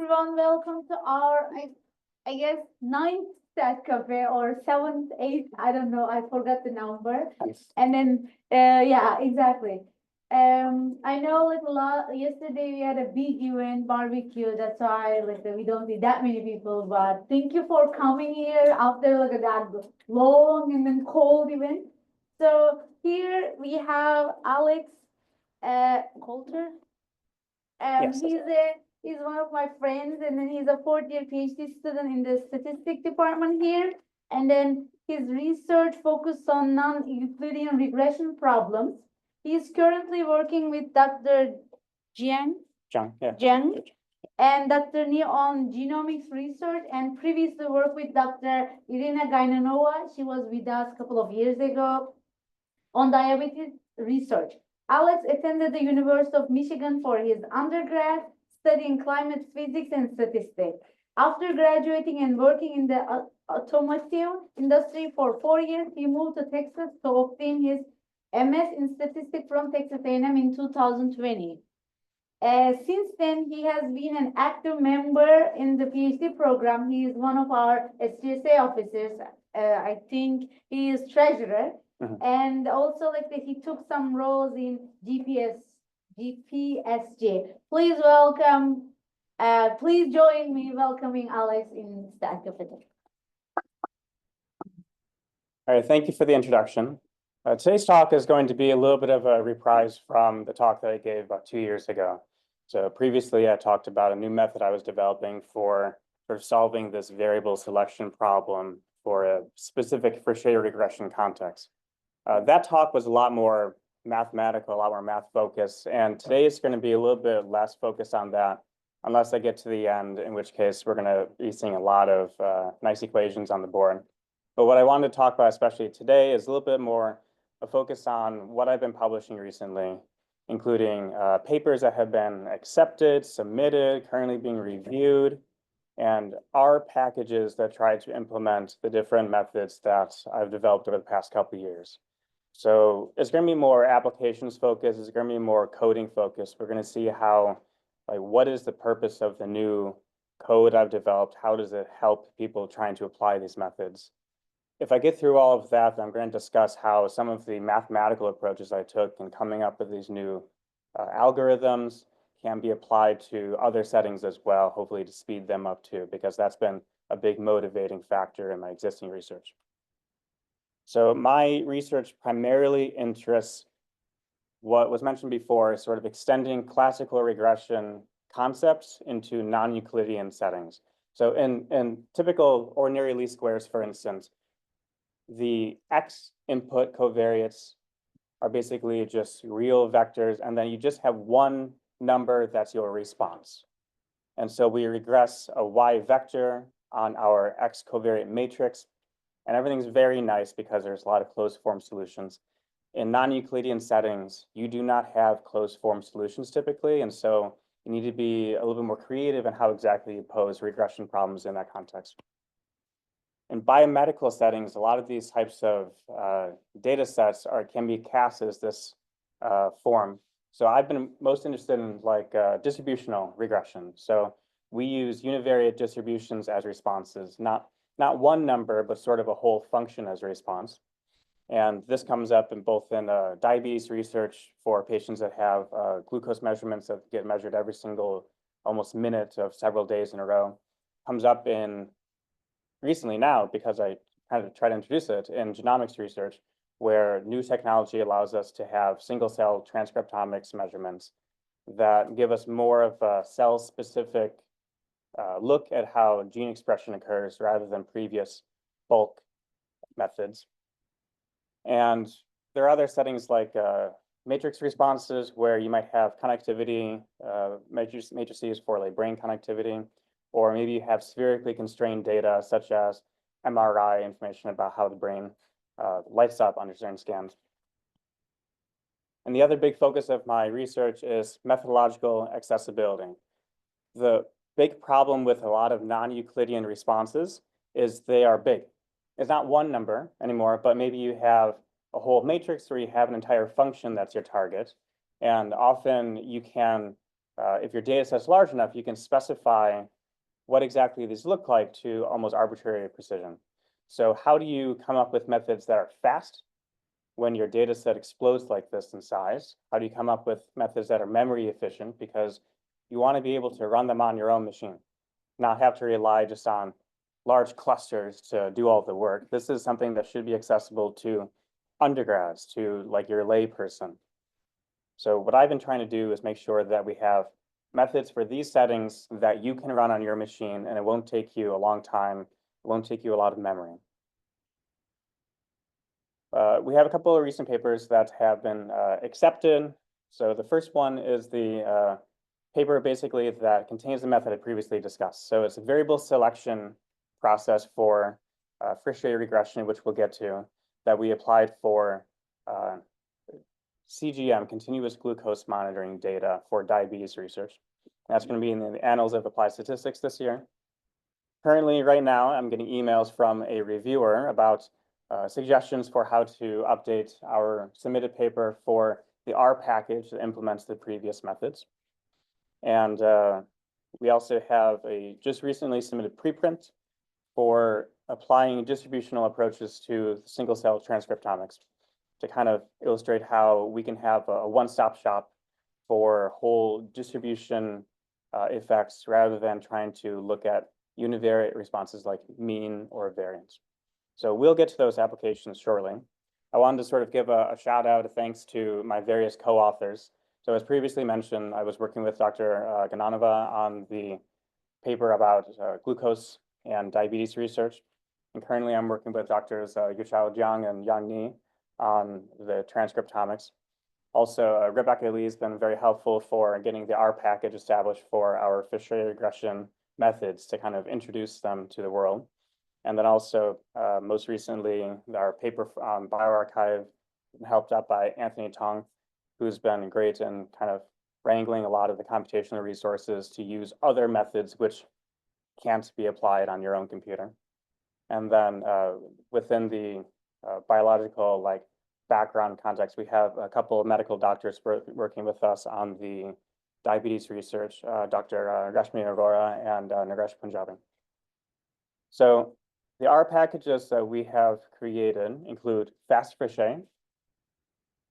Everyone, welcome to our, I guess, ninth stat cafe or seventh, eighth, I don't know, I forgot the number. Yes. And then, yeah, exactly. I know like a lot, yesterday we had a big event, barbecue, that's why like we don't see that many people, but thank you for coming here after like that long and then cold event. So here we have Alex, Coulter. Yes. He's one of my friends, and then he's a fourth year PhD student in the statistics department here. And then his research focused on non-Euclidean regression problems. He's currently working with Dr. Jiang John, yeah. Jiang and Dr. Ni on genomics research, and previously worked with Dr. Irina Gainanova. She was with us a couple of years ago on diabetes research. Alex attended the University of Michigan for his undergrad, studying climate physics and statistics. After graduating and working in the automotive industry for 4 years, he moved to Texas to obtain his MS in statistics from Texas A&M in 2020. Since then, he has been an active member in the PhD program. He is one of our SGSA officers. I think he is treasurer. And also like that he took some roles in GPSJ. Please welcome, please join me welcoming Alex in Stack of It. All right, thank you for the introduction. Today's talk is going to be a little bit of a reprise from the talk that I gave about 2 years ago. So previously I talked about a new method I was developing for solving this variable selection problem for a specific Fréchet regression context. That talk was a lot more mathematical, a lot more math focused, and today is going to be a little bit less focused on that, unless I get to the end, in which case we're going to be seeing a lot of nice equations on the board. But what I wanted to talk about, especially today, is a little bit more a focus on what I've been publishing recently, including papers that have been accepted, submitted, currently being reviewed, and R packages that try to implement the different methods that I've developed over the past couple of years. So it's going to be more applications focused. It's going to be more coding focused. We're going to see how, like, what is the purpose of the new code I've developed? How does it help people trying to apply these methods? If I get through all of that, then I'm going to discuss how some of the mathematical approaches I took in coming up with these new algorithms can be applied to other settings as well, hopefully to speed them up too, because that's been a big motivating factor in my existing research. So my research primarily interests what was mentioned before, sort of extending classical regression concepts into non-Euclidean settings. So in typical ordinary least squares, for instance, the X input covariates are basically just real vectors, and then you just have one number that's your response. And so we regress a Y vector on our X covariate matrix, and everything's very nice because there's a lot of closed form solutions. In non-Euclidean settings, you do not have closed form solutions typically, and so you need to be a little bit more creative in how exactly you pose regression problems in that context. In biomedical settings, a lot of these types of data sets can be cast as this form. So I've been most interested in like distributional regression. So we use univariate distributions as responses, not one number, but sort of a whole function as a response. And this comes up in both in diabetes research for patients that have glucose measurements that get measured every single almost minute of several days in a row. Comes up in recently now, because I kind of try to introduce it in genomics research, where new technology allows us to have single cell transcriptomics measurements that give us more of a cell specific look at how gene expression occurs rather than previous bulk methods. And there are other settings like matrix responses where you might have connectivity, matrices for like brain connectivity, or maybe you have spherically constrained data such as MRI information about how the brain lights up under certain scans. And the other big focus of my research is methodological accessibility. The big problem with a lot of non-Euclidean responses is they are big. It's not one number anymore, but maybe you have a whole matrix where you have an entire function that's your target. And often you can if your data set's large enough, you can specify what exactly these look like to almost arbitrary precision. So how do you come up with methods that are fast when your data set explodes like this in size? How do you come up with methods that are memory efficient? Because you want to be able to run them on your own machine, not have to rely just on large clusters to do all the work. This is something that should be accessible to undergrads, to like your lay person. So what I've been trying to do is make sure that we have methods for these settings that you can run on your machine, and it won't take you a long time. It won't take you a lot of memory. We have a couple of recent papers that have been accepted. So the first one is the paper basically that contains the method I previously discussed. So it's a variable selection process for Frisch regression, which we'll get to, that we applied for CGM, continuous glucose monitoring data for diabetes research. That's going to be in the Annals of Applied Statistics this year. Currently, right now, I'm getting emails from a reviewer about suggestions for how to update our submitted paper for the R package that implements the previous methods. And we also have a just recently submitted preprint for applying distributional approaches to single-cell transcriptomics to kind of illustrate how we can have a one-stop shop for whole distribution effects rather than trying to look at univariate responses like mean or variance. So we'll get to those applications shortly. I wanted to sort of give a shout out, a thanks to my various co-authors. So as previously mentioned, I was working with Dr. Gananova on the paper about glucose and diabetes research. And currently I'm working with Drs. Yuchao Jiang and Yang Ni on the transcriptomics. Also, Rebecca Lee has been very helpful for getting the R package established for our Fisher regression methods to kind of introduce them to the world. And then also, most recently, our paper on bioRxiv helped out by Anthony Tong, who's been great in kind of wrangling a lot of the computational resources to use other methods which can't be applied on your own computer. And then within the biological like background context, we have a couple of medical doctors working with us on the diabetes research, Dr. Rashmi Arora and Naresh Punjabi. So the R packages that we have created include fast Frisch.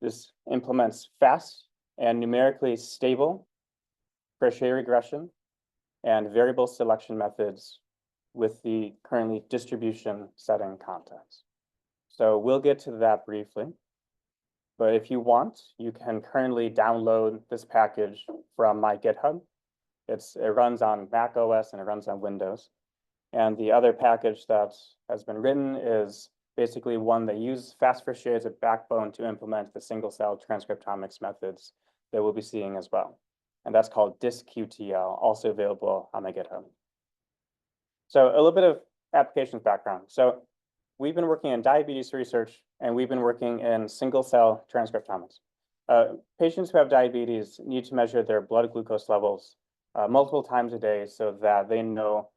This implements fast and numerically stable Frisch regression and variable selection methods with the currently distribution setting context. So we'll get to that briefly. But if you want, you can currently download this package from my GitHub. It runs on Mac OS and it runs on Windows. And the other package that has been written is basically one that uses fast Frisch as a backbone to implement the single-cell transcriptomics methods that we'll be seeing as well. And that's called DiscQTL, also available on my GitHub. So a little bit of applications background. So we've been working in diabetes research, and we've been working in single-cell transcriptomics. Patients who have diabetes need to measure their blood glucose levels multiple times a day so that they know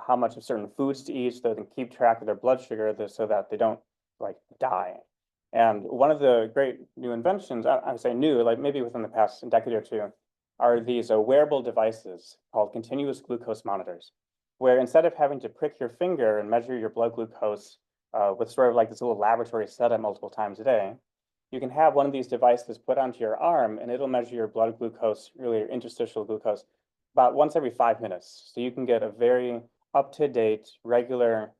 how much of certain foods to eat, so they can keep track of their blood sugar so that they don't like die. And one of the great new inventions, I would say new, like maybe within the past decade or two, are these wearable devices called continuous glucose monitors, where instead of having to prick your finger and measure your blood glucose with sort of like this little laboratory setup multiple times a day, you can have one of these devices put onto your arm and it'll measure your blood glucose, really your interstitial glucose, about once every 5 minutes. So you can get a very up-to-date, regular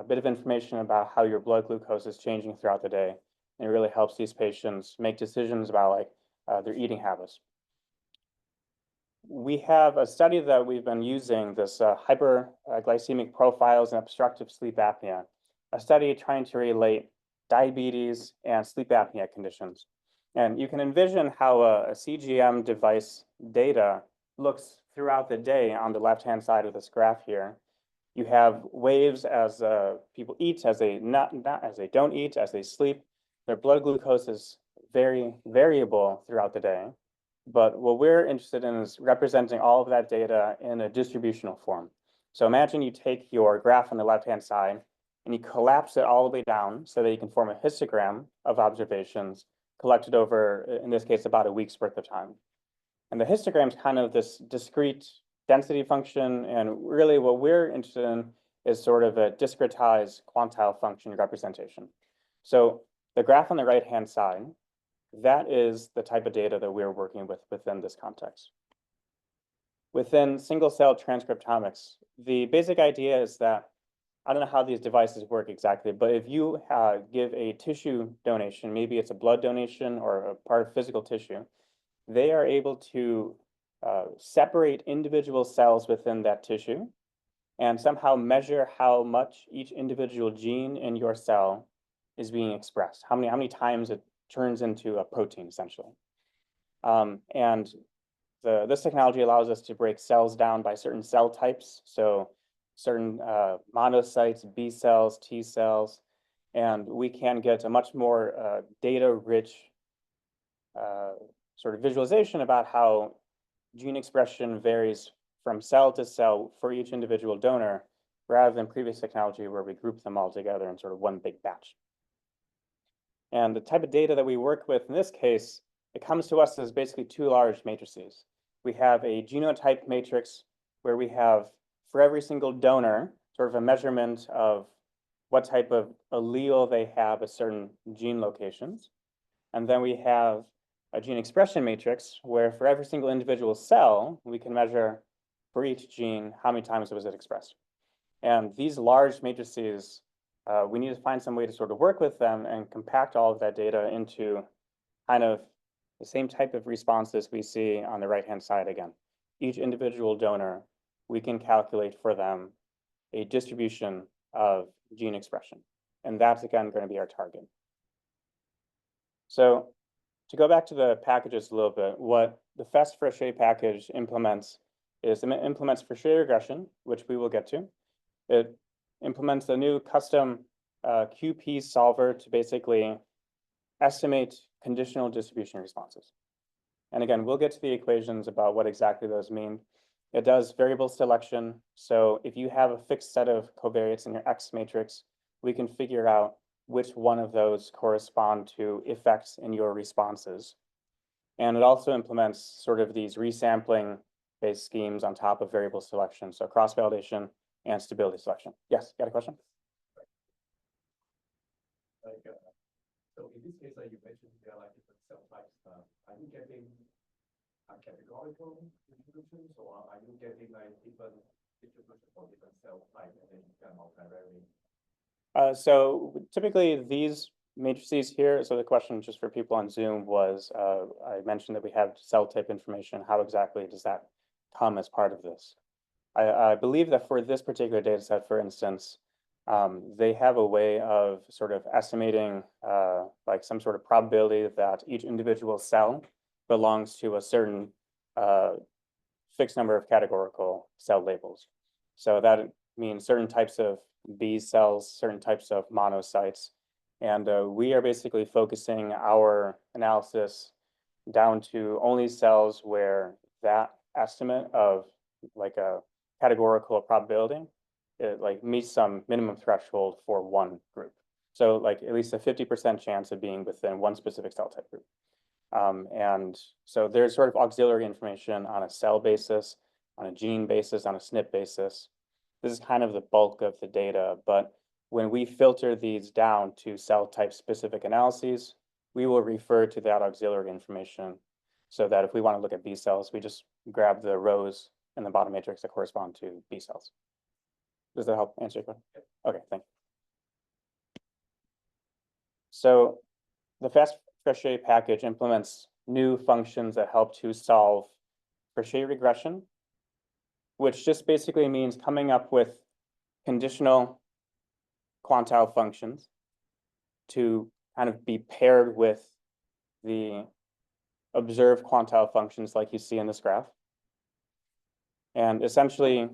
bit of information about how your blood glucose is changing throughout the day. And it really helps these patients make decisions about like their eating habits. We have a study that we've been using, this hyperglycemic profiles and obstructive sleep apnea, a study trying to relate diabetes and sleep apnea conditions. And you can envision how a CGM device data looks throughout the day on the left-hand side of this graph here. You have waves as people eat, as they as they don't eat, as they sleep. Their blood glucose is very variable throughout the day. But what we're interested in is representing all of that data in a distributional form. So imagine you take your graph on the left-hand side and you collapse it all the way down so that you can form a histogram of observations collected over, in this case, about a week's worth of time. And the histogram is kind of this discrete density function. And really what we're interested in is sort of a discretized quantile function representation. So the graph on the right-hand side, that is the type of data that we're working with within this context. Within single-cell transcriptomics, the basic idea is that, I don't know how these devices work exactly, but if you give a tissue donation, maybe it's a blood donation or a part of physical tissue, they are able to separate individual cells within that tissue and somehow measure how much each individual gene in your cell is being expressed, how many times it turns into a protein, essentially. And this technology allows us to break cells down by certain cell types, so certain monocytes, B cells, T cells, and we can get a much more data-rich sort of visualization about how gene expression varies from cell to cell for each individual donor, rather than previous technology where we group them all together in sort of one big batch. And the type of data that we work with in this case, it comes to us as basically two large matrices. We have a genotype matrix where we have, for every single donor, sort of a measurement of what type of allele they have at certain gene locations. And then we have a gene expression matrix where for every single individual cell, we can measure for each gene how many times was it expressed. And these large matrices, we need to find some way to sort of work with them and compact all of that data into kind of the same type of responses we see on the right-hand side again. Each individual donor, we can calculate for them a distribution of gene expression. And that's, again, going to be our target. So to go back to the packages a little bit, what the FEST-Frichet package implements is it implements Frichet regression, which we will get to. It implements a new custom QP solver to basically estimate conditional distribution responses. And again, we'll get to the equations about what exactly those mean. It does variable selection. So if you have a fixed set of covariates in your X matrix, we can figure out which one of those correspond to effects in your responses. And it also implements sort of these resampling based schemes on top of variable selection. So cross-validation and stability selection. Yes, got a question? So in this case, you mentioned there are like different cell types. Are you getting a categorical distributions, or are you getting like different distribution for different cell types and then you can multivariate? So typically these matrices here, so the question just for people on Zoom was, I mentioned that we have cell type information. How exactly does that come as part of this? I believe that for this particular data set, for instance, they have a way of sort of estimating like some sort of probability that each individual cell belongs to a certain fixed number of categorical cell labels. So that means certain types of B cells, certain types of monocytes. And we are basically focusing our analysis down to only cells where that estimate of like a categorical probability, it like meets some minimum threshold for one group. So like at least a 50% chance of being within one specific cell type group. And so there's sort of auxiliary information on a cell basis, on a gene basis, on a SNP basis. This is kind of the bulk of the data, but when we filter these down to cell type specific analyses, we will refer to that auxiliary information so that if we want to look at B cells, we just grab the rows in the bottom matrix that correspond to B cells. Does that help answer your question? Okay, thank you. So the FastFrichet package implements new functions that help to solve Frichet regression, which just basically means coming up with conditional quantile functions to kind of be paired with the observed quantile functions like you see in this graph. And essentially,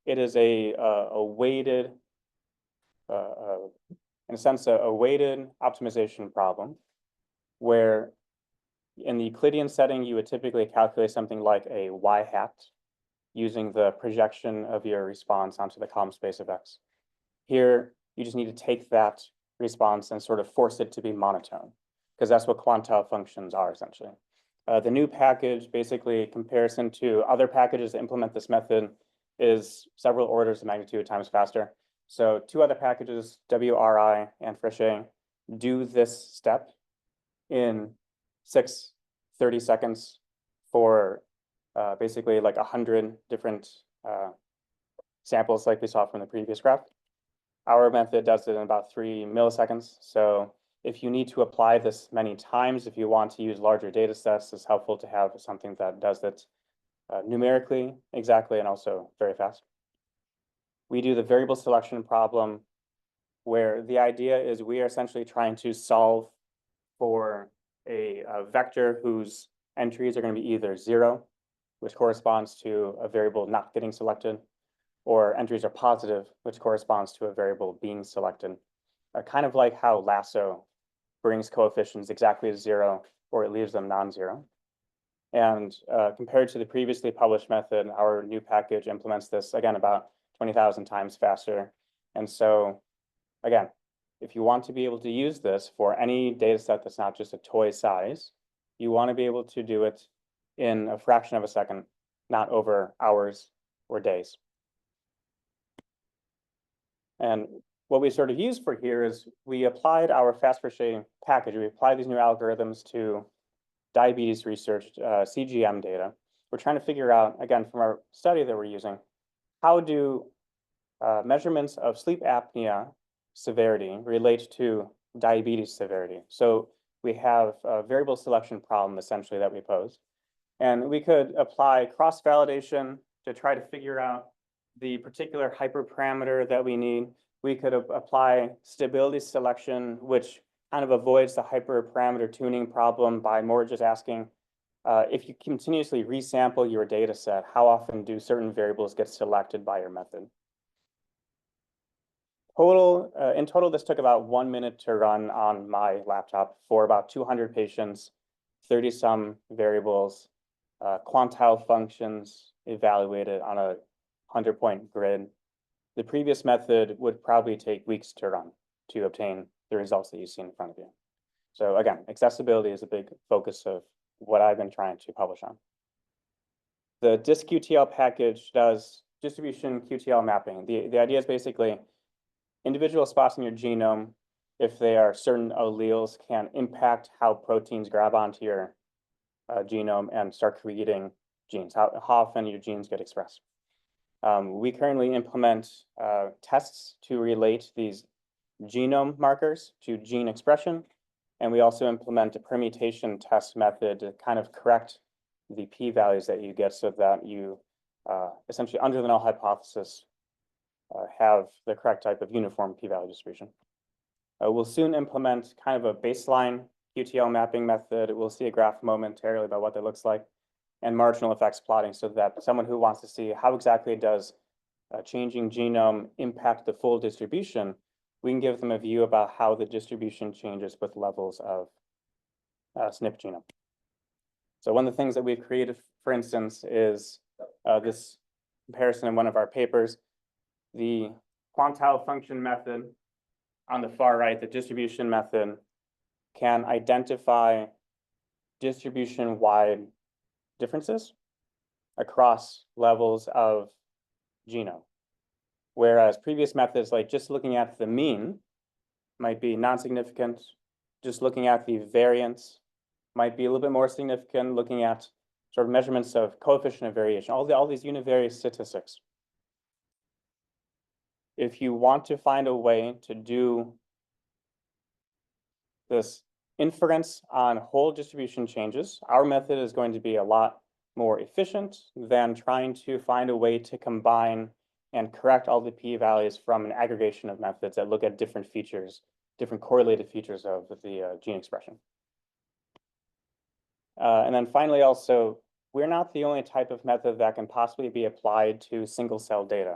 it is a weighted, in a sense, a weighted optimization problem where in the Euclidean setting, you would typically calculate something like a y hat using the projection of your response onto the column space of X. Here, you just need to take that response and sort of force it to be monotone, because that's what quantile functions are essentially. The new package, basically comparison to other packages that implement this method, is several orders of magnitude times faster. So two other packages, WRI and Frichet, do this step in 30 seconds for basically like 100 different samples like we saw from the previous graph. Our method does it in about 3 milliseconds. So if you need to apply this many times, if you want to use larger data sets, it's helpful to have something that does it numerically exactly and also very fast. We do the variable selection problem where the idea is we are essentially trying to solve for a vector whose entries are going to be either 0, which corresponds to a variable not getting selected, or entries are positive, which corresponds to a variable being selected. Kind of like how lasso brings coefficients exactly to 0, or it leaves them non-zero. And compared to the previously published method, our new package implements this, again, about 20,000 times faster. And so, again, if you want to be able to use this for any data set that's not just a toy size, you want to be able to do it in a fraction of a second, not over hours or days. And what we sort of used for here is we applied our fast-Frichet package. We applied these new algorithms to diabetes research CGM data. We're trying to figure out, again, from our study that we're using, how do measurements of sleep apnea severity relate to diabetes severity? So we have a variable selection problem, essentially, that we posed. And we could apply cross-validation to try to figure out the particular hyperparameter that we need. We could apply stability selection, which kind of avoids the hyperparameter tuning problem by more just asking, if you continuously resample your data set, how often do certain variables get selected by your method? In total, this took about 1 minute to run on my laptop for about 200 patients, 30-some variables, quantile functions evaluated on a 100-point grid. The previous method would probably take weeks to run to obtain the results that you see in front of you. So again, accessibility is a big focus of what I've been trying to publish on. The DiskQTL package does distribution QTL mapping. The idea is basically individual spots in your genome, if they are certain alleles, can impact how proteins grab onto your genome and start creating genes, how often your genes get expressed. We currently implement tests to relate these genome markers to gene expression, and we also implement a permutation test method to kind of correct the p-values that you get so that you essentially, under the null hypothesis, have the correct type of uniform p-value distribution. We'll soon implement kind of a baseline QTL mapping method. We'll see a graph momentarily about what that looks like, and marginal effects plotting so that someone who wants to see how exactly does a changing genome impact the full distribution, we can give them a view about how the distribution changes with levels of SNP genome. So one of the things that we've created, for instance, is this comparison in one of our papers. The quantile function method on the far right, the distribution method, can identify distribution-wide differences across levels of genome. Whereas previous methods, like just looking at the mean, might be non-significant. Just looking at the variance might be a little bit more significant, looking at sort of measurements of coefficient of variation, all these univariate statistics. If you want to find a way to do this inference on whole distribution changes, our method is going to be a lot more efficient than trying to find a way to combine and correct all the p-values from an aggregation of methods that look at different features, different correlated features of the gene expression. And then finally, also, we're not the only type of method that can possibly be applied to single cell data.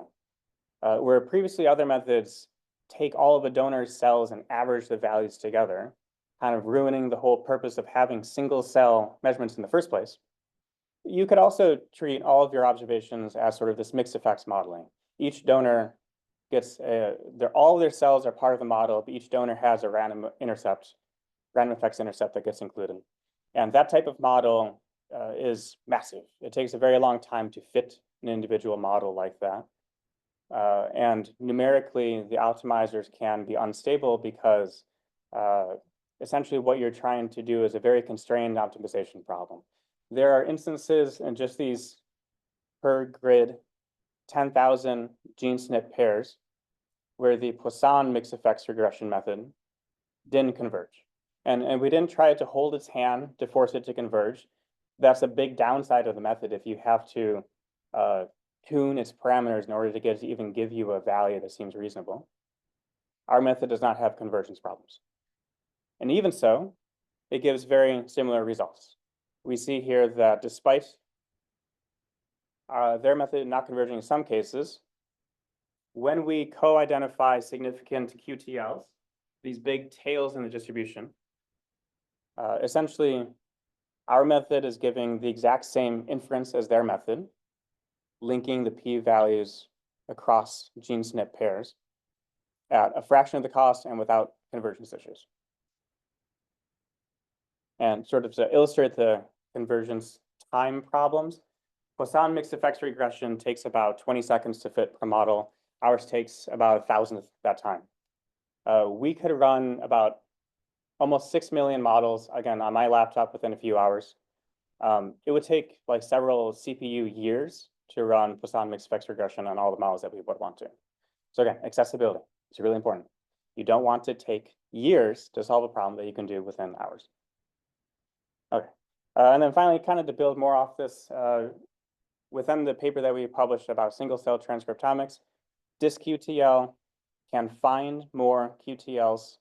Where previously other methods take all of a donor's cells and average the values together, kind of ruining the whole purpose of having single cell measurements in the first place. You could also treat all of your observations as sort of this mixed effects modeling. Each donor gets, all of their cells are part of the model, but each donor has a random effects intercept that gets included. And that type of model is massive. It takes a very long time to fit an individual model like that. And numerically, the optimizers can be unstable because essentially what you're trying to do is a very constrained optimization problem. There are instances in just these per grid 10,000 gene SNP pairs where the Poisson mixed effects regression method didn't converge. And we didn't try to hold its hand to force it to converge. That's a big downside of the method if you have to tune its parameters in order to get it to even give you a value that seems reasonable. Our method does not have convergence problems. And even so, it gives very similar results. We see here that despite their method not converging in some cases, when we co-identify significant QTLs, these big tails in the distribution, essentially our method is giving the exact same inference as their method, linking the p-values across gene SNP pairs at a fraction of the cost and without convergence issues. And sort of to illustrate the convergence time problems, Poisson mixed effects regression takes about 20 seconds to fit per model. Ours takes about 1,000th that time. We could run about almost 6 million models, again, on my laptop within a few hours. It would take like several CPU years to run Poisson mixed effects regression on all the models that we would want to. So again, accessibility is really important. You don't want to take years to solve a problem that you can do within hours. Okay, and then finally, kind of to build more off this, within the paper that we published about single cell transcriptomics, DisQTL can find more QTLs.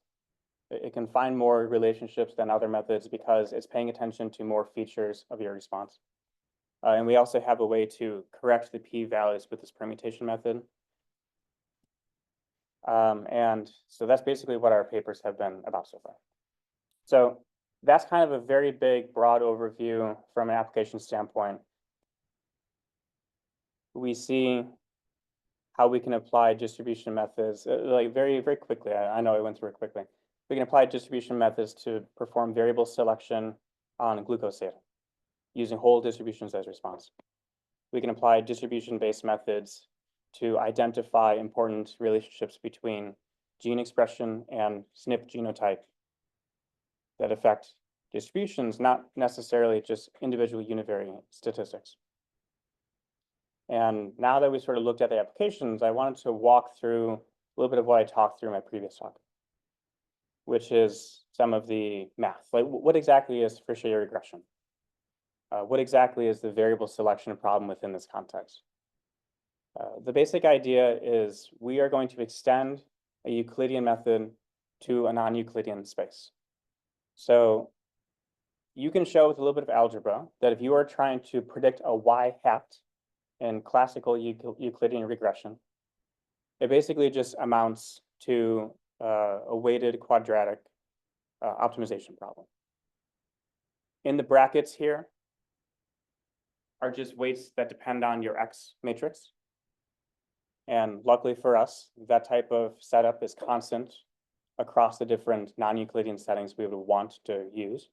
It can find more relationships than other methods because it's paying attention to more features of your response. And we also have a way to correct the p-values with this permutation method. And so that's basically what our papers have been about so far. So that's kind of a very big, broad overview from an application standpoint. We see how we can apply distribution methods, like very, very quickly. I know I went through it quickly. We can apply distribution methods to perform variable selection on glucose data using whole distributions as response. We can apply distribution-based methods to identify important relationships between gene expression and SNP genotype that affect distributions, not necessarily just individual univariate statistics. And now that we sort of looked at the applications, I wanted to walk through a little bit of what I talked through in my previous talk, which is some of the math. Like, what exactly is Fisher regression? What exactly is the variable selection problem within this context? The basic idea is we are going to extend a Euclidean method to a non-Euclidean space. So you can show with a little bit of algebra that if you are trying to predict a y hat in classical Euclidean regression, it basically just amounts to a weighted quadratic optimization problem. In the brackets here are just weights that depend on your X matrix. And luckily for us, that type of setup is constant across the different non-Euclidean settings we would want to use.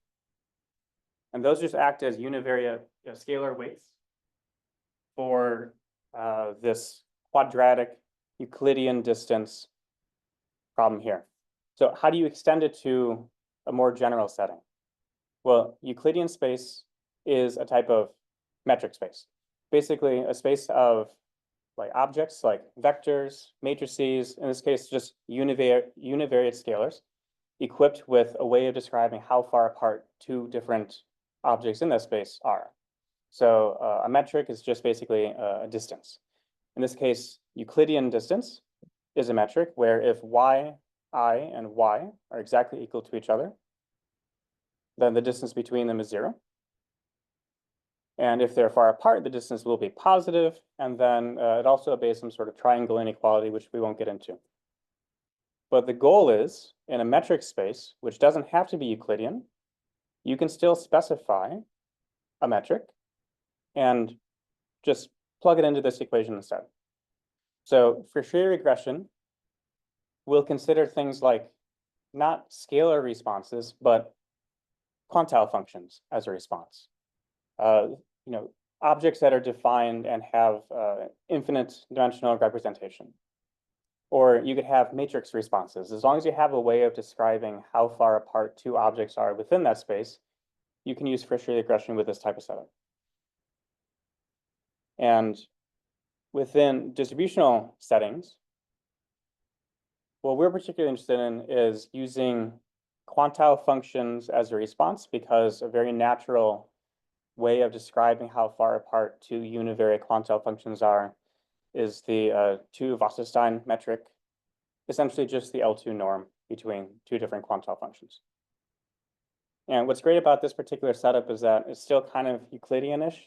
And those just act as univariate scalar weights for this quadratic Euclidean distance problem here. So how do you extend it to a more general setting? Well, Euclidean space is a type of metric space. Basically, a space of like objects like vectors, matrices, in this case, just univariate scalars, equipped with a way of describing how far apart two different objects in that space are. So a metric is just basically a distance. In this case, Euclidean distance is a metric where if y, I, and y are exactly equal to each other, then the distance between them is 0. And if they're far apart, the distance will be positive, and then it also obeys some sort of triangle inequality, which we won't get into. But the goal is, in a metric space, which doesn't have to be Euclidean, you can still specify a metric and just plug it into this equation instead. So for Fisher regression, we'll consider things like not scalar responses, but quantile functions as a response. you know, objects that are defined and have infinite dimensional representation. Or you could have matrix responses. As long as you have a way of describing how far apart two objects are within that space, you can use Fisher regression with this type of setup. And within distributional settings, what we're particularly interested in is using quantile functions as a response, because a very natural way of describing how far apart two univariate quantile functions are is the 2 Wasserstein metric, essentially just the L2 norm between two different quantile functions. And what's great about this particular setup is that it's still kind of Euclidean-ish.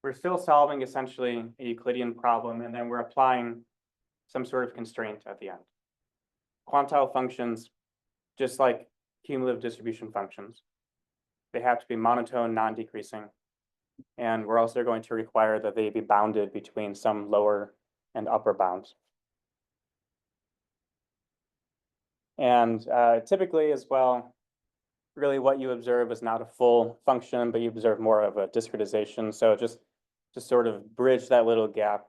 We're still solving essentially a Euclidean problem, and then we're applying some sort of constraint at the end. Quantile functions, just like cumulative distribution functions, they have to be monotone, non-decreasing. And we're also going to require that they be bounded between some lower and upper bounds. And typically as well, really what you observe is not a full function, but you observe more of a discretization. So just to sort of bridge that little gap,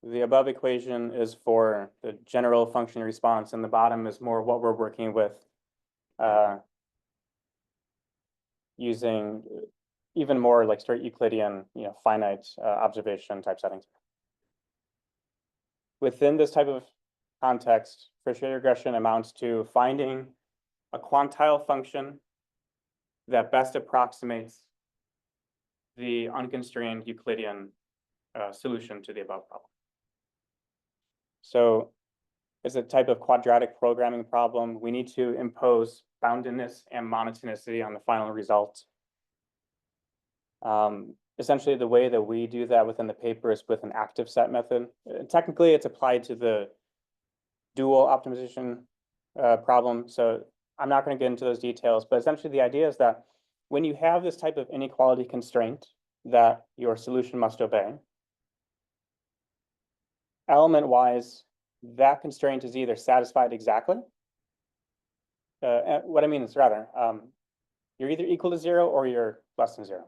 the above equation is for the general function response, and the bottom is more what we're working with using even more like straight Euclidean, finite observation type settings. Within this type of context, Fisher regression amounts to finding a quantile function that best approximates the unconstrained Euclidean solution to the above problem. So it's a type of quadratic programming problem. We need to impose boundedness and monotonicity on the final result. Essentially, the way that we do that within the paper is with an active set method. Technically, it's applied to the dual optimization problem. So I'm not going to get into those details, but essentially the idea is that when you have this type of inequality constraint that your solution must obey, element-wise, that constraint is either satisfied exactly. What I mean is rather, you're either equal to 0 or you're less than 0.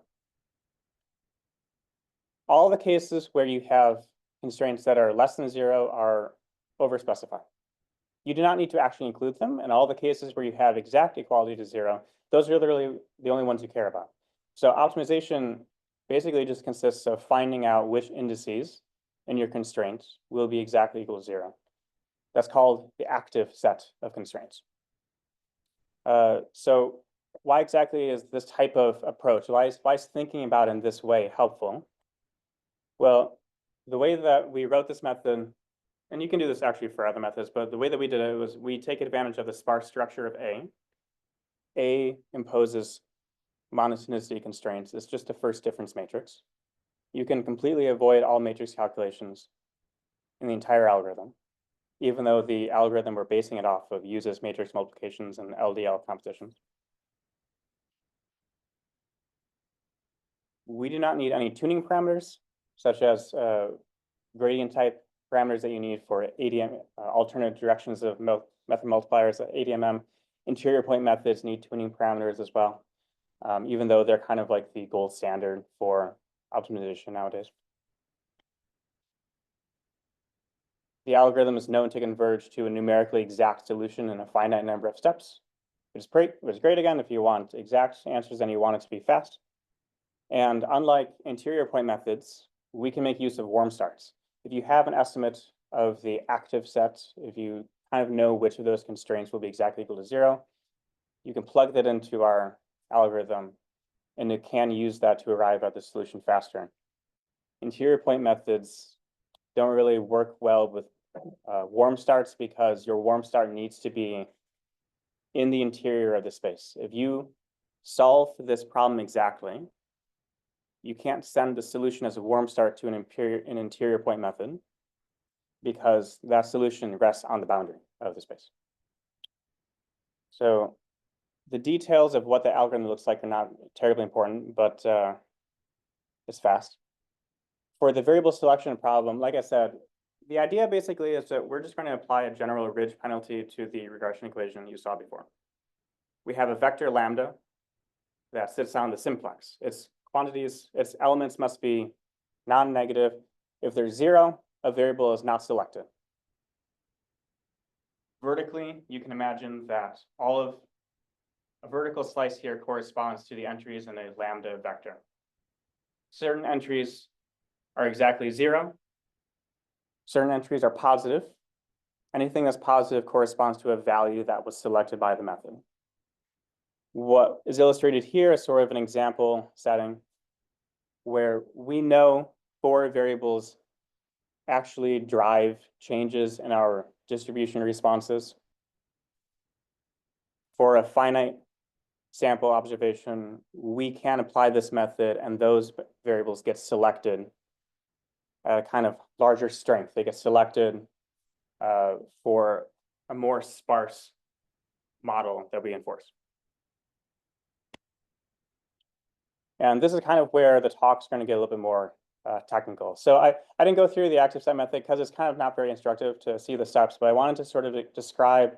All the cases where you have constraints that are less than 0 are overspecified. You do not need to actually include them, and all the cases where you have exact equality to 0, those are really the only ones you care about. So optimization basically just consists of finding out which indices in your constraints will be exactly equal to 0. That's called the active set of constraints. So why exactly is this type of approach, why is thinking about it in this way helpful? Well, the way that we wrote this method, and you can do this actually for other methods, but the way that we did it was we take advantage of the sparse structure of A. A imposes monotonicity constraints. It's just a first difference matrix. You can completely avoid all matrix calculations in the entire algorithm, even though the algorithm we're basing it off of uses matrix multiplications and LDL compositions. We do not need any tuning parameters, such as gradient type parameters that you need for ADM, alternate directions of method multipliers. ADMM interior point methods need tuning parameters as well, even though they're kind of like the gold standard for optimization nowadays. The algorithm is known to converge to a numerically exact solution in a finite number of steps, which is great again if you want exact answers and you want it to be fast. And unlike interior point methods, we can make use of warm starts. If you have an estimate of the active set, if you kind of know which of those constraints will be exactly equal to 0, you can plug that into our algorithm, and it can use that to arrive at the solution faster. Interior point methods don't really work well with warm starts, because your warm start needs to be in the interior of the space. If you solve this problem exactly, you can't send the solution as a warm start to an interior point method, because that solution rests on the boundary of the space. So the details of what the algorithm looks like are not terribly important, but it's fast. For the variable selection problem, like I said, the idea basically is that we're just going to apply a general ridge penalty to the regression equation you saw before. We have a vector lambda that sits on the simplex. Its quantities, its elements must be non-negative. If there's 0, a variable is not selected. Vertically, you can imagine that all of a vertical slice here corresponds to the entries in a lambda vector. Certain entries are exactly 0. Certain entries are positive. Anything that's positive corresponds to a value that was selected by the method. What is illustrated here is sort of an example setting where we know 4 variables actually drive changes in our distribution responses. For a finite sample observation, we can apply this method and those variables get selected at a kind of larger strength. They get selected for a more sparse model that we enforce. And this is kind of where the talk's going to get a little bit more technical. So I didn't go through the active set method because it's kind of not very instructive to see the steps, but I wanted to sort of describe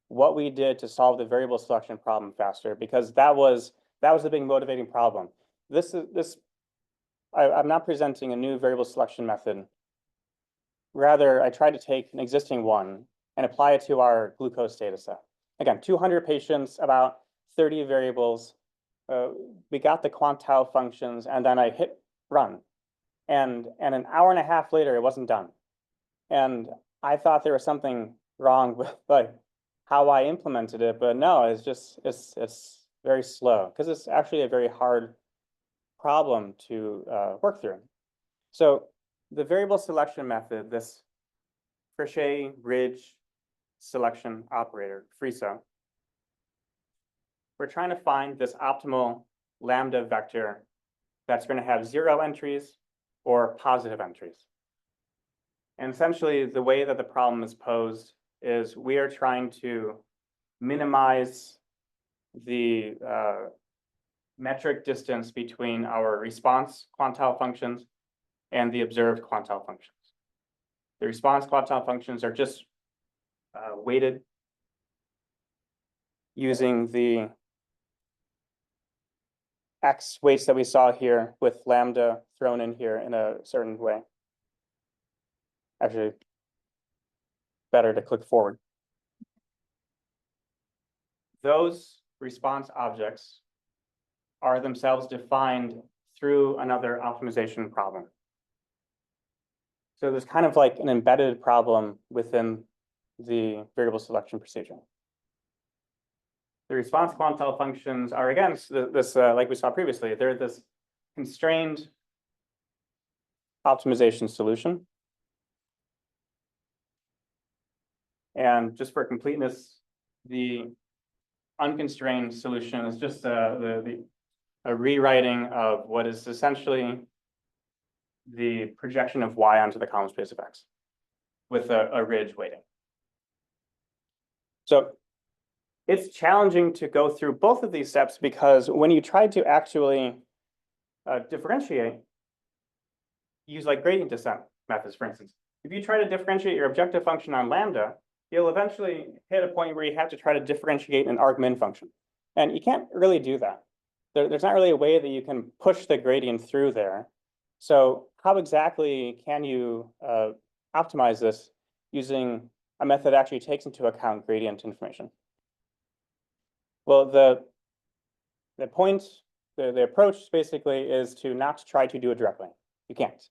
what we did to solve the variable selection problem faster, because that was the big motivating problem. I'm not presenting a new variable selection method. Rather, I tried to take an existing one and apply it to our glucose data set. Again, 200 patients, about 30 variables. We got the quantile functions, and then I hit run. And an hour and a half later, it wasn't done. And I thought there was something wrong with like how I implemented it, but no, it's very slow because it's actually a very hard problem to work through. So the variable selection method, this Frichet ridge selection operator, FRISO, we're trying to find this optimal lambda vector that's going to have 0 entries or positive entries. And essentially, the way that the problem is posed is we are trying to minimize the metric distance between our response quantile functions and the observed quantile functions. The response quantile functions are just weighted using the X weights that we saw here with lambda thrown in here in a certain way. Actually, better to click forward. Those response objects are themselves defined through another optimization problem. So there's kind of like an embedded problem within the variable selection procedure. The response quantile functions are, again, this like we saw previously, they're this constrained optimization solution. And just for completeness, the unconstrained solution is just a rewriting of what is essentially the projection of y onto the column space of x with a ridge weighting. So it's challenging to go through both of these steps because when you try to actually differentiate, use like gradient descent methods, for instance. If you try to differentiate your objective function on lambda, you'll eventually hit a point where you have to try to differentiate an argmin function. And you can't really do that. There's not really a way that you can push the gradient through there. So how exactly can you optimize this using a method that actually takes into account gradient information? Well, the approach basically is to not try to do it directly. You can't.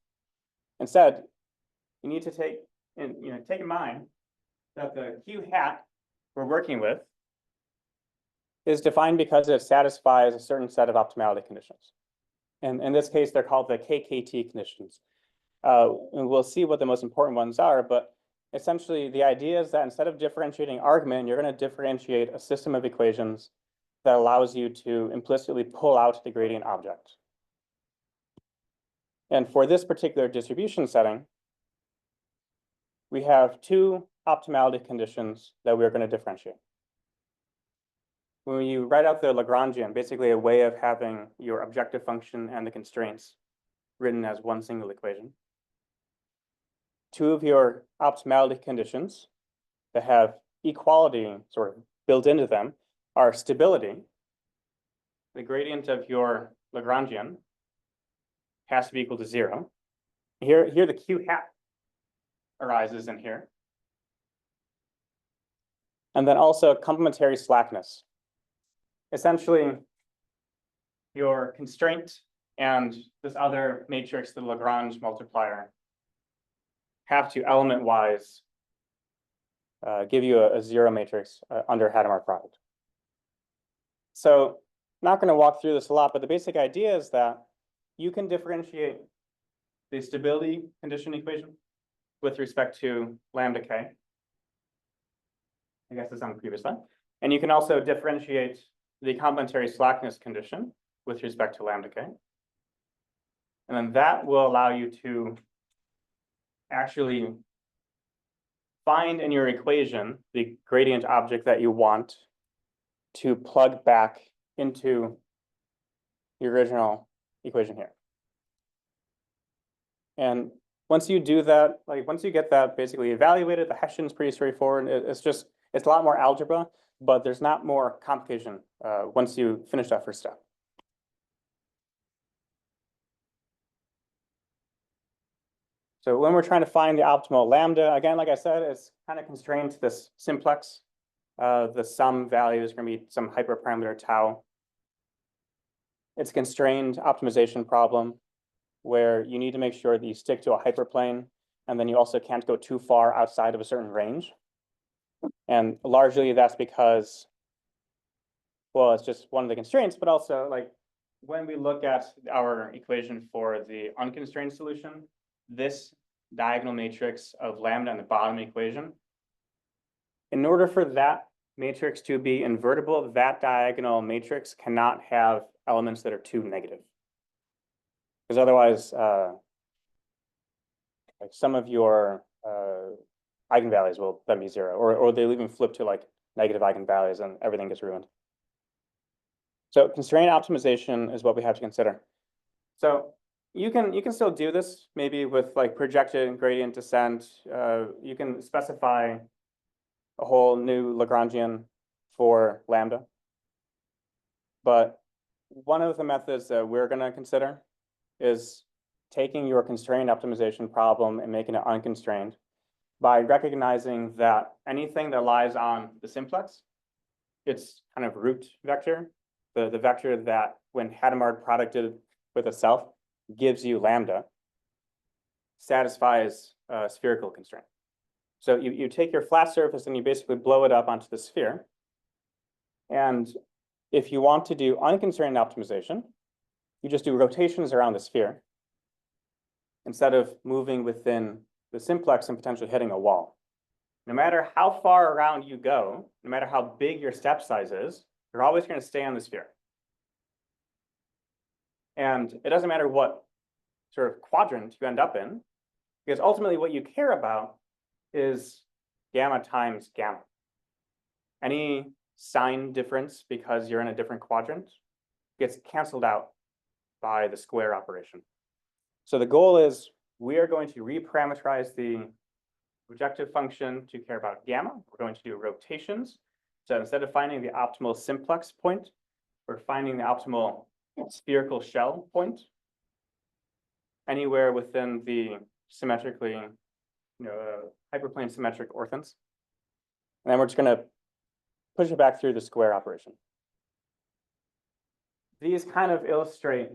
Instead, you need to take in mind that the Q hat we're working with is defined because it satisfies a certain set of optimality conditions. And in this case, they're called the KKT conditions. And we'll see what the most important ones are, but essentially the idea is that instead of differentiating argmin, you're going to differentiate a system of equations that allows you to implicitly pull out the gradient object. And for this particular distribution setting, we have 2 optimality conditions that we're going to differentiate. When you write out the Lagrangian, basically a way of having your objective function and the constraints written as one single equation, 2 of your optimality conditions that have equality sort of built into them are stability. the gradient of your Lagrangian has to be equal to 0. Here the Q hat arises in here. And then also complementary slackness. Essentially, your constraint and this other matrix, the Lagrange multiplier, have to element-wise give you a 0 matrix under Hadamard product. So not going to walk through this a lot, but the basic idea is that you can differentiate the stability condition equation with respect to lambda k. I guess it's on the previous slide. And you can also differentiate the complementary slackness condition with respect to lambda k. And then that will allow you to actually find in your equation the gradient object that you want to plug back into the original equation here. And once you do that, once you get that basically evaluated, the Hessian is pretty straightforward. It's a lot more algebra, but there's not more complication once you finish that first step. So when we're trying to find the optimal lambda, again, like I said, it's kind of constrained to this simplex. The sum value is going to be some hyperparameter tau. It's a constrained optimization problem where you need to make sure that you stick to a hyperplane, and then you also can't go too far outside of a certain range. And largely that's because, well, it's just one of the constraints, but also when we look at our equation for the unconstrained solution, this diagonal matrix of lambda in the bottom equation, in order for that matrix to be invertible, that diagonal matrix cannot have elements that are too negative. Because otherwise, some of your eigenvalues will then be 0, or they'll even flip to negative eigenvalues and everything gets ruined. So constraint optimization is what we have to consider. So you can still do this maybe with projected gradient descent. You can specify a whole new Lagrangian for lambda. But one of the methods that we're going to consider is taking your constrained optimization problem and making it unconstrained by recognizing that anything that lies on the simplex, its kind of root vector, the vector that when Hadamard producted with itself gives you lambda, satisfies a spherical constraint. So you take your flat surface and you basically blow it up onto the sphere. And if you want to do unconstrained optimization, you just do rotations around the sphere instead of moving within the simplex and potentially hitting a wall. No matter how far around you go, no matter how big your step size is, you're always going to stay on the sphere. And it doesn't matter what sort of quadrant you end up in, because ultimately what you care about is gamma times gamma. Any sign difference because you're in a different quadrant gets canceled out by the square operation. So the goal is we are going to reparameterize the projective function to care about gamma. We're going to do rotations. So instead of finding the optimal simplex point, we're finding the optimal spherical shell point anywhere within the symmetrically, hyperplane symmetric orthants. And then we're just going to push it back through the square operation. These kind of illustrate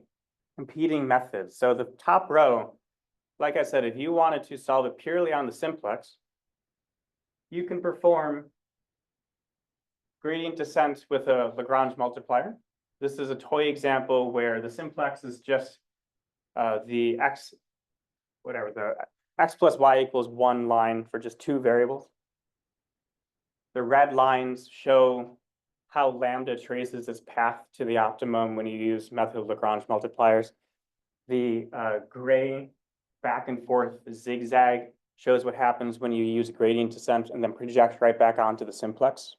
competing methods. So the top row, like I said, if you wanted to solve it purely on the simplex, you can perform gradient descent with a Lagrange multiplier. This is a toy example where the simplex is just the x plus y equals 1 line for just 2 variables. The red lines show how lambda traces its path to the optimum when you use method of Lagrange multipliers. The gray back and forth zigzag shows what happens when you use gradient descent and then project right back onto the simplex.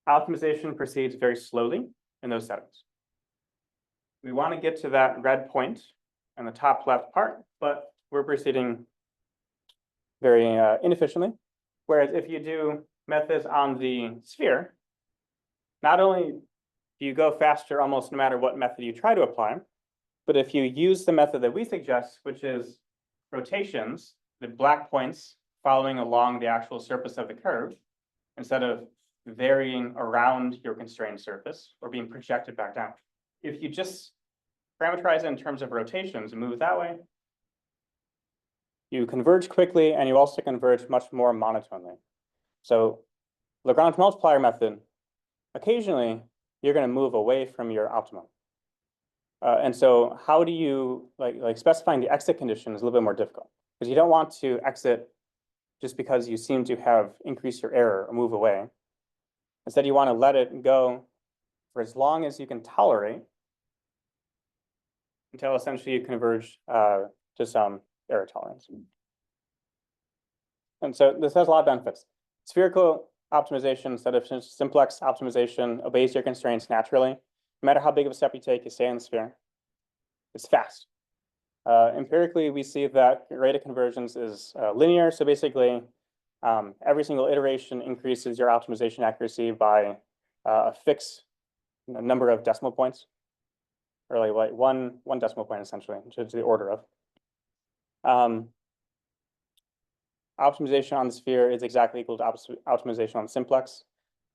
Optimization proceeds very slowly in those settings. We want to get to that red point in the top left part, but we're proceeding very inefficiently. Whereas if you do methods on the sphere, not only you go faster almost no matter what method you try to apply. But if you use the method that we suggest, which is rotations, the black points following along the actual surface of the curve, instead of varying around your constrained surface or being projected back down. If you just parameterize it in terms of rotations and move it that way, you converge quickly and you also converge much more monotonely. So Lagrange multiplier method, occasionally you're going to move away from your optimum. And so how do you, like specifying the exit condition is a little bit more difficult because you don't want to exit just because you seem to have increased your error or move away. Instead, you want to let it go for as long as you can tolerate until essentially you converge to some error tolerance. And so this has a lot of benefits. Spherical optimization instead of simplex optimization obeys your constraints naturally. No matter how big of a step you take, you stay in the sphere. It's fast. Empirically, we see that rate of convergence is linear. So basically, every single iteration increases your optimization accuracy by a fixed number of decimal points, or like one decimal point essentially, to the order of. Optimization on the sphere is exactly equal to optimization on the simplex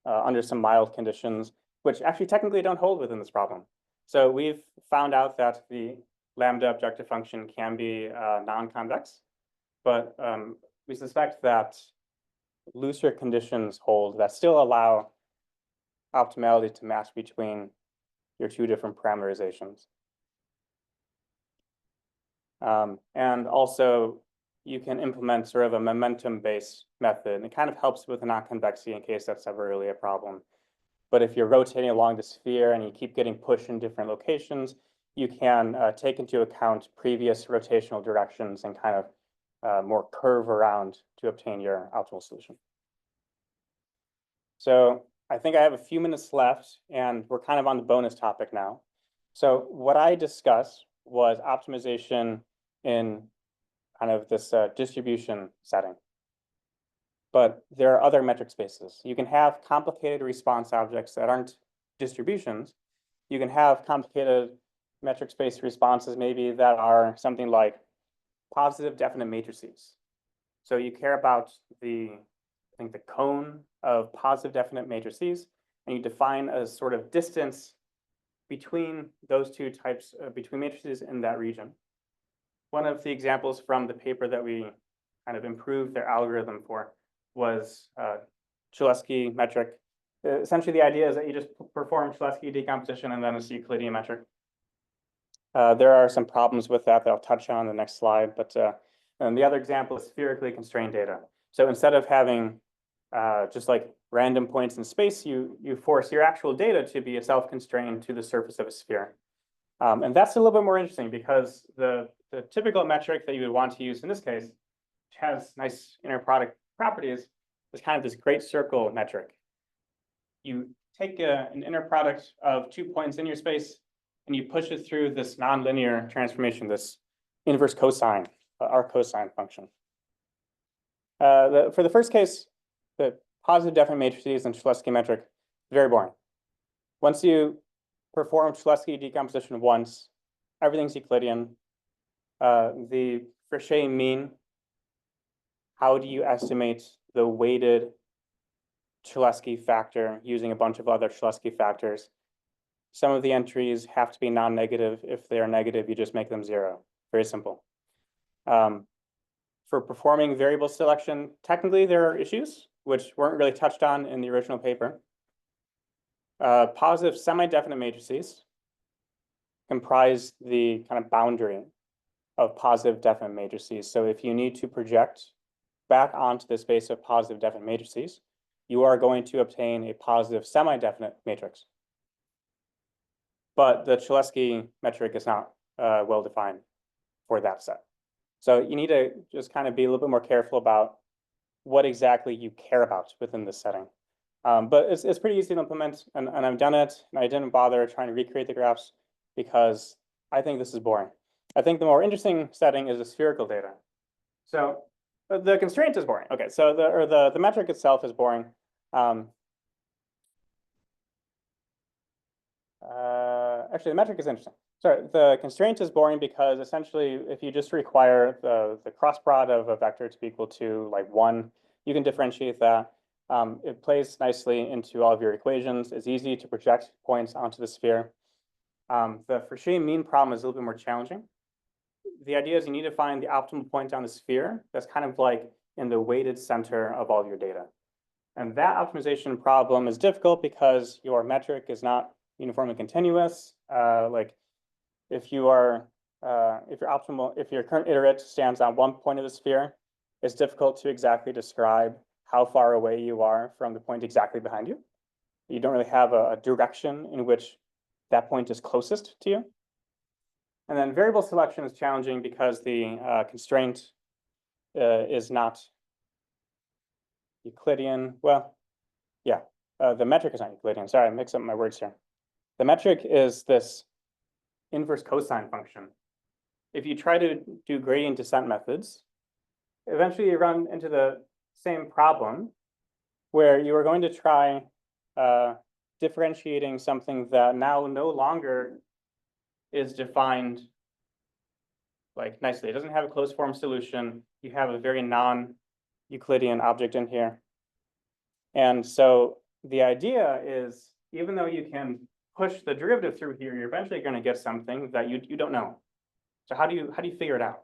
under some mild conditions, which actually technically don't hold within this problem. So we've found out that the lambda objective function can be non-convex, but we suspect that looser conditions hold that still allow optimality to match between your two different parameterizations. And also, you can implement sort of a momentum-based method. And it kind of helps with the non-convexity in case that's ever really a problem. But if you're rotating along the sphere and you keep getting pushed in different locations, you can take into account previous rotational directions and kind of more curve around to obtain your optimal solution. So I think I have a few minutes left, and we're kind of on the bonus topic now. So what I discussed was optimization in kind of this distribution setting. But there are other metric spaces. You can have complicated response objects that aren't distributions. You can have complicated metric space responses maybe that are something like positive definite matrices. So you care about the cone of positive definite matrices, and you define a sort of distance between those two types, between matrices in that region. One of the examples from the paper that we kind of improved their algorithm for was Cholesky metric. Essentially, the idea is that you just perform Cholesky decomposition and then it's Euclidean metric. There are some problems with that I'll touch on in the next slide, but and the other example is spherically constrained data. So instead of having just like random points in space, you force your actual data to be self-constrained to the surface of a sphere. And that's a little bit more interesting because the typical metric that you would want to use in this case, which has nice inner product properties, is kind of this great circle metric. You take an inner product of 2 points in your space and you push it through this nonlinear transformation, this inverse cosine, our cosine function. For the first case, the positive definite matrices and Cholesky metric, very boring. Once you perform Cholesky decomposition once, everything's Euclidean. The Frechet mean, how do you estimate the weighted Cholesky factor using a bunch of other Cholesky factors? Some of the entries have to be non-negative. If they are negative, you just make them 0. Very simple. For performing variable selection, technically there are issues, which weren't really touched on in the original paper. Positive semi-definite matrices comprise the kind of boundary of positive definite matrices. So if you need to project back onto the space of positive definite matrices, you are going to obtain a positive semi-definite matrix. But the Cholesky metric is not well defined for that set. So you need to just kind of be a little bit more careful about what exactly you care about within this setting. But it's pretty easy to implement, and I've done it, and I didn't bother trying to recreate the graphs because I think this is boring. I think the more interesting setting is the spherical data. So the constraint is boring. Okay, so the metric itself is boring. Actually, the metric is interesting. Sorry, the constraint is boring because essentially, if you just require the cross product of a vector to be equal to like 1, you can differentiate that. It plays nicely into all of your equations. It's easy to project points onto the sphere. The Frechet mean problem is a little bit more challenging. The idea is you need to find the optimal point on the sphere that's kind of like in the weighted center of all of your data. And that optimization problem is difficult because your metric is not uniformly continuous. Like if your current iterate stands on one point of the sphere, it's difficult to exactly describe how far away you are from the point exactly behind you. You don't really have a direction in which that point is closest to you. And then variable selection is challenging because the constraint is not Euclidean. Well, yeah, the metric is not Euclidean. Sorry, I mixed up my words here. The metric is this inverse cosine function. If you try to do gradient descent methods, eventually you run into the same problem where you are going to try differentiating something that now no longer is defined like nicely. It doesn't have a closed form solution. You have a very non-Euclidean object in here. And so the idea is, even though you can push the derivative through here, you're eventually going to get something that you don't know. So how do you figure it out?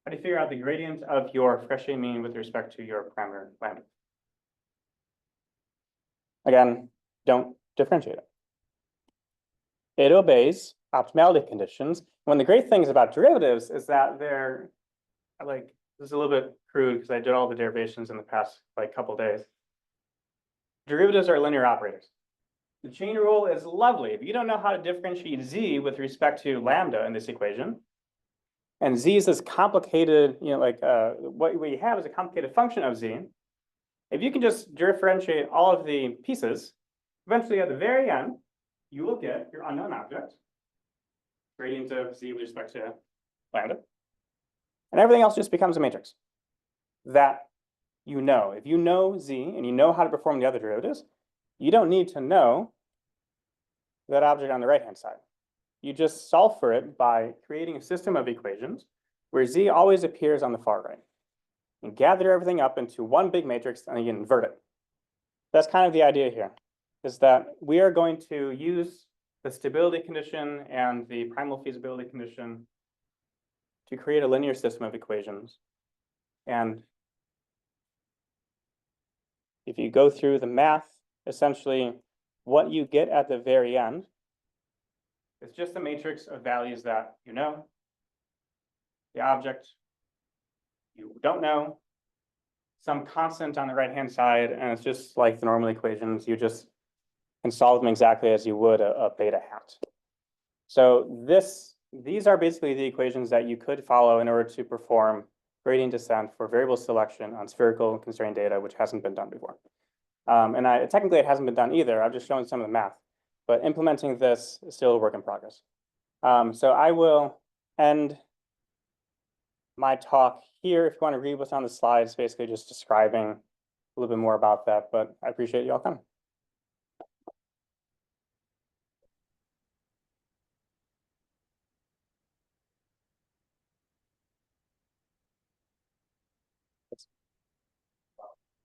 How do you figure out the gradient of your Frechet mean with respect to your parameter lambda? Again, don't differentiate it. It obeys optimality conditions. One of the great things about derivatives is that they're like, this is a little bit crude because I did all the derivations in the past like couple days. Derivatives are linear operators. The chain rule is lovely. If you don't know how to differentiate z with respect to lambda in this equation, and z is this complicated, what we have is a complicated function of z. If you can just differentiate all of the pieces, eventually at the very end, you will get your unknown object, gradient of z with respect to lambda, and everything else just becomes a matrix that you know. If you know z and you know how to perform the other derivatives, you don't need to know that object on the right-hand side. You just solve for it by creating a system of equations where z always appears on the far right. And gather everything up into one big matrix and then you invert it. That's kind of the idea here, is that we are going to use the stability condition and the primal feasibility condition to create a linear system of equations. And if you go through the math, essentially what you get at the very end is just a matrix of values that you know, the object you don't know, some constant on the right-hand side, and it's just like the normal equations. You just can solve them exactly as you would a beta hat. So these are basically the equations that you could follow in order to perform gradient descent for variable selection on spherical constrained data, which hasn't been done before. Technically, it hasn't been done either. I've just shown some of the math, but implementing this is still a work in progress. So I will end my talk here. If you want to read what's on the slides, basically just describing a little bit more about that, but I appreciate you all coming.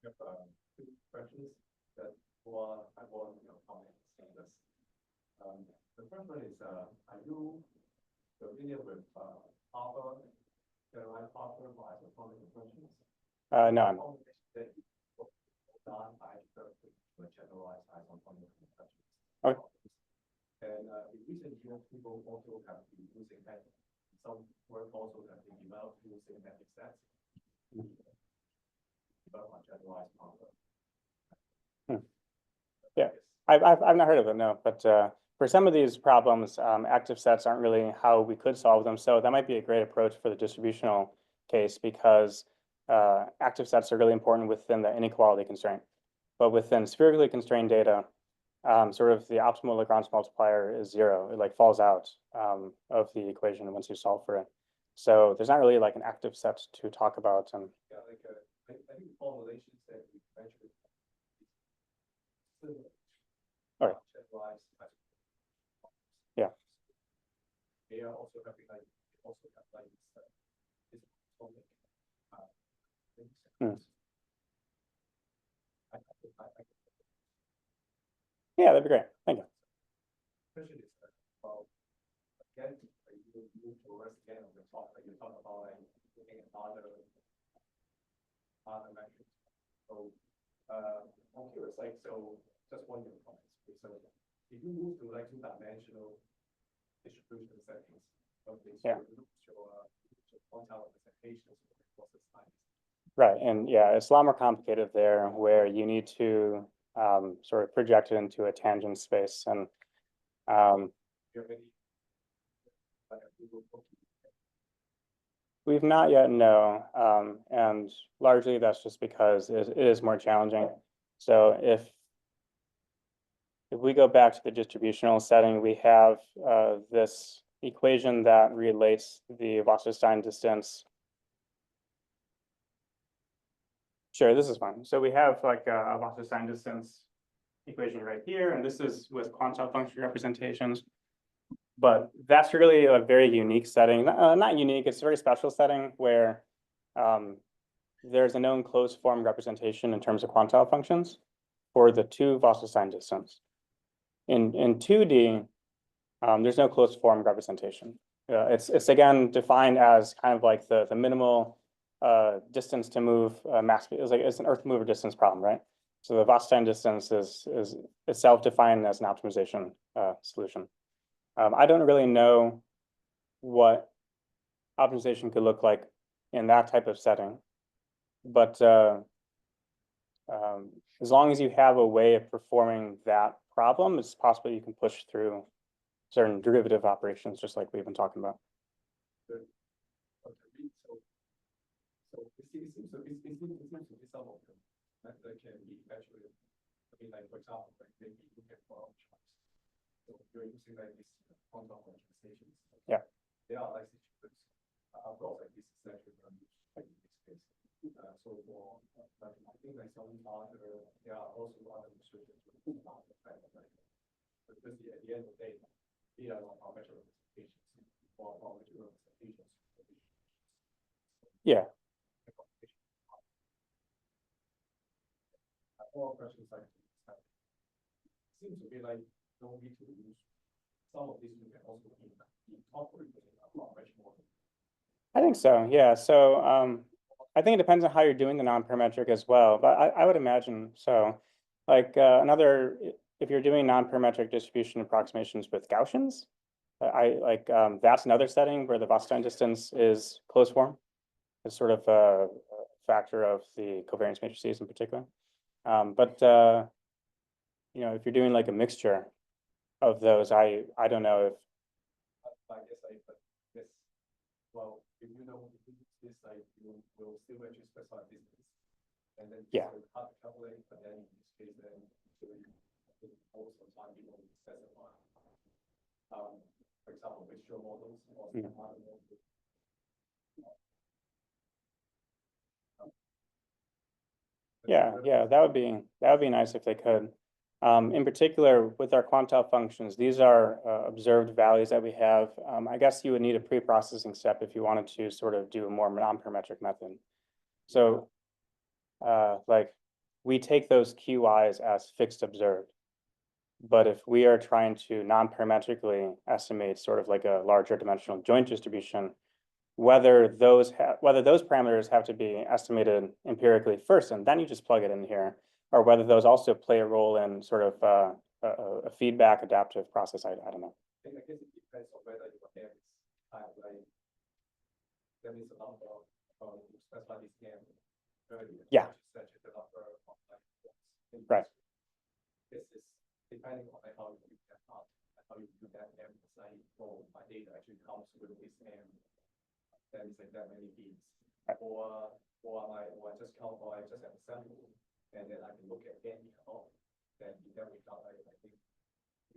I have two questions that I want comment on this. The first one is, are you familiar with Harvard generalized Harvard for isotonic equations? No, I'm generalized isotonic equations. Okay. And in recent years, people also have been using that. Some work also have been developed using metric sets. Generalized Harvard. Yeah, I've not heard of it, no. But for some of these problems, active sets aren't really how we could solve them. So that might be a great approach for the distributional case because active sets are really important within the inequality constraint. But within spherically constrained data, sort of the optimal Lagrange multiplier is 0. It like falls out of the equation once you solve for it. So there's not really like an active set to talk about. And yeah, like I think the formulations that we mentioned. All right. they are also having like, also have like this topic. Hmm. I Yeah, that'd be great. Thank you. question is, well, again, you move towards the end of the talk, like you talk about like looking at other metrics. So, I'm curious, like, so just one of your comments. So if you move to like two-dimensional distribution settings of this, Yeah. your quantile representations across the science. Right, and yeah, it's a lot more complicated there, where you need to sort of project it into a tangent space, and Do you have any, like, a Google book? we've not yet, no, and largely that's just because it is more challenging. So if we go back to the distributional setting, we have this equation that relates the Wasserstein distance. Sure, this is fine. So we have like a Wasserstein distance equation right here, and this is with quantile function representations. But that's really a very unique setting. Not unique, it's a very special setting where there's a known closed form representation in terms of quantile functions for the two Wasserstein distance. In 2D, there's no closed form representation. It's again defined as kind of like the minimal distance to move mass. It's an Earth mover distance problem, right? So the Wasserstein distance is self-defined as an optimization solution. I don't really know what optimization could look like in that type of setting, but as long as you have a way of performing that problem, it's possible you can push through certain derivative operations, just like we've been talking about. Okay, so it seems to be some of them that can be actually, I mean, like, for example, like maybe you can follow charts. So you're using like this quantum representations. Yeah. They are like situations. Of course, like this is actually from like in this case. So for, but I think like some other, there are also other restrictions. Because at the end of the day, they are not parametric representations or parametric representations. Yeah. All questions like seems to be like no need to use some of these. You can also be incorporated in a parametric model. I think so, yeah. So I think it depends on how you're doing the non-parametric as well, but I would imagine so. Like if you're doing non-parametric distribution approximations with Gaussians, that's another setting where the Wasserstein distance is closed form. It's sort of a factor of the covariance matrices in particular. But you know, if you're doing like a mixture of those, I don't know if I guess but this, well, if you know this, like you will still actually specify distance. And then Yeah. it's hard to calculate, but then in this case, then most of the time you will specify, for example, visual models or some other models. yeah, that would be nice if they could. In particular, with our quantile functions, these are observed values that we have. I guess you would need a pre-processing step if you wanted to sort of do a more non-parametric method. So like we take those QIs as fixed observed. But if we are trying to non-parametrically estimate sort of like a larger dimensional joint distribution, whether those parameters have to be estimated empirically first, and then you just plug it in here, or whether those also play a role in sort of a feedback adaptive process. I don't know. I guess it depends on whether you have this kind of like there is a number of specify this game. Yeah. Such a number of like Right. This is depending on like how you do that part, how you do that and like my data actually comes with this and then it's like that many beats. Right. Or I just count or I just have a sample and then I can look at any count. Then in that regard, I think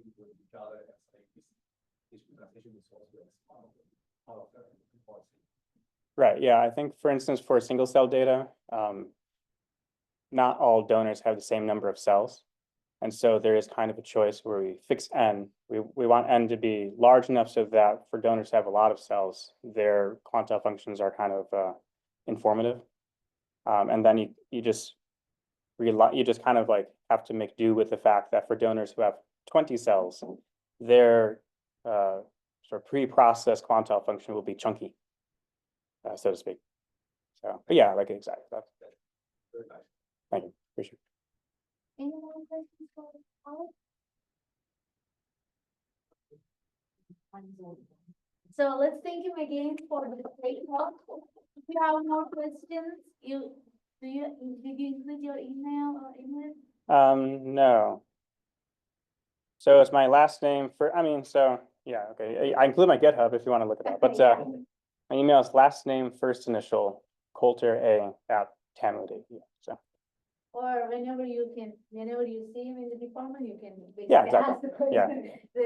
we would regard it as like this representation is also as part of the policy. Right. Yeah. I think, for instance, for single cell data, not all donors have the same number of cells. And so there is kind of a choice where we fix N. We want N to be large enough so that for donors to have a lot of cells, their quantile functions are kind of informative. And then you just kind of like have to make do with the fact that for donors who have 20 cells, their sort of pre-processed quantile function will be chunky, so to speak. So, but yeah, like exactly. That's, Very nice. thank you. Appreciate it. Any more questions for Alex? So let's thank him again for the great help. If you have more questions, did you include your email or email? No. So it's my last name so yeah, okay. I include my GitHub if you want to look it up, but Yeah. my email is last name, first initial, Coulter A at Tamilade. Yeah, so Or whenever you see him in the department, you can Yeah, basically exactly. ask the question. Yeah. So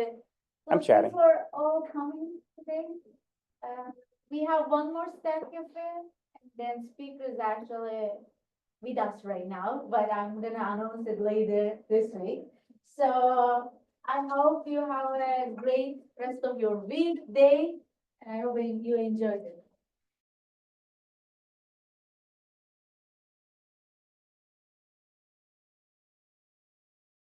I'm chatting. thanks for all coming today. We have one more staff cafe, and then speakers actually with us right now, but I'm gonna announce it later this week. So I hope you have a great rest of your week, day, and I hope you enjoyed it.